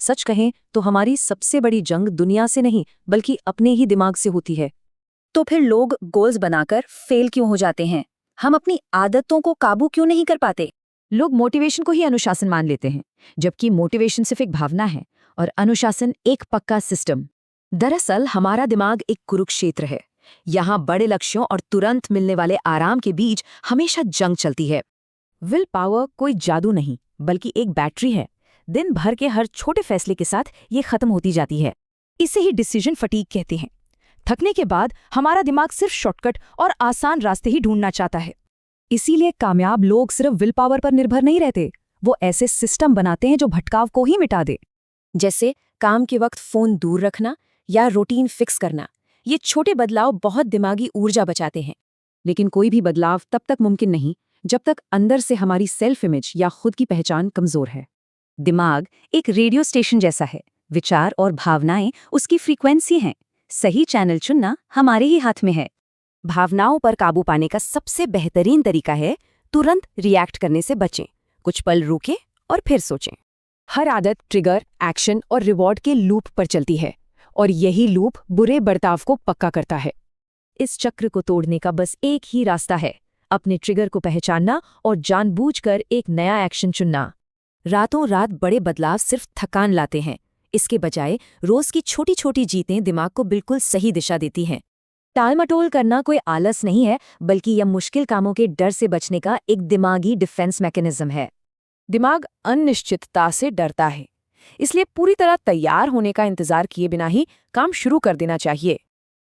सच कहें तो हमारी सबसे बड़ी जंग दुनिया से नहीं बल्कि अपने ही दिमाग से होती है। तो फिर लोग गोल्स बनाकर फेल क्यों हो जाते हैं? हम अपनी आदतों को काबू क्यों नहीं कर पाते? लोग मोटिवेशन को ही अनुशासन मान लेते हैं, जबकि मोटिवेशन सिर्फ एक भावना है और अनुशासन एक पक्का सिस्टम। दरअसल हमारा दिमाग एक कुरुक्षेत्र है। यहाँ बड़े लक्ष्यों और तुरंत मिलने वाले आराम के बीच हमेशा जंग चलती है। विल पावर कोई जादू नहीं, बल्कि एक बैटरी है। दिन भर के हर छोटे फैसले के साथ ये खत्म होती जाती है। इसे ही डिसीजन फटीग कहते हैं। थकने के बाद हमारा दिमाग सिर्फ शॉर्टकट और आसान रास्ते ही ढूंढना चाहता है। इसीलिए कामयाब लोग सिर्फ विल पावर पर निर्भर नहीं रहते, वो ऐसे सिस्टम बनाते हैं जो भटकाव को ही मिटा दे। जैसे काम के वक्त फोन दूर रखना या रूटीन फिक्स करना। ये छोटे बदलाव बहुत दिमागी ऊर्जा बचाते हैं। लेकिन कोई भी बदलाव तब तक मुमकिन नहीं जब तक अंदर से हमारी सेल्फ इमेज या खुद की पहचान कमजोर है। दिमाग एक रेडियो स्टेशन जैसा है। विचार और भावनाएं उसकी फ्रीक्वेंसी हैं। सही चैनल चुनना हमारे ही हाथ में है। भावनाओं पर काबू पाने का सबसे बेहतरीन तरीका है तुरंत रिएक्ट करने से बचें। कुछ पल रुकें और फिर सोचें। हर आदत ट्रिगर, एक्शन और रिवॉर्ड के लूप पर चलती है, और यही लूप बुरे बर्ताव को पक्का करता है। इस चक्र को तोड़ने का बस एक ही रास्ता है, अपने ट्रिगर को पहचानना और जानबूझकर एक नया एक्शन चुनना। रातों रात बड़े बदलाव सिर्फ थकान लाते हैं। इसके बजाय रोज की छोटी छोटी जीतें दिमाग को बिल्कुल सही दिशा देती हैं। टालमटोल करना कोई आलस नहीं है, बल्कि यह मुश्किल कामों के डर से बचने का एक दिमागी डिफेंस मैकेनिज्म है। दिमाग अनिश्चितता से डरता है, इसलिए पूरी तरह तैयार होने का इंतजार किए बिना ही काम शुरू कर देना चाहिए।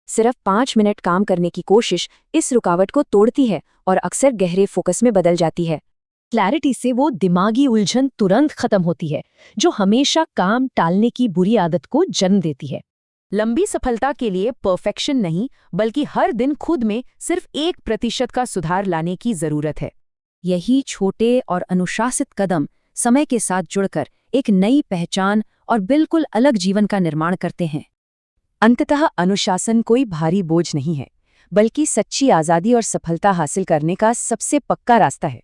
सिर्फ 5 मिनट काम करने की कोशिश इस रुकावट को तोड़ती है और अक्सर गहरे फोकस में बदल जाती है। क्लैरिटी से वो दिमागी उलझन तुरंत खत्म होती है, जो हमेशा काम टालने की बुरी आदत को जन्म देती है। लंबी सफलता के लिए परफेक्शन नहीं, बल्कि हर दिन खुद में सिर्फ 1% का सुधार लाने की जरूरत है। यही छोटे और अनुशासित कदम समय के साथ जुड़कर एक नई पहचान और बिल्कुल अलग जीवन का निर्माण करते हैं। अंततः अनुशासन कोई भारी बोझ नहीं है, बल्कि सच्ची आज़ादी और सफलता हासिल करने का सबसे पक्का रास्ता है।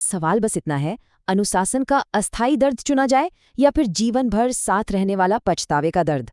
सवाल बस इतना है, अनुशासन का अस्थायी दर्द चुना जाए या फिर जीवन भर साथ रहने वाला पछतावे का दर्द।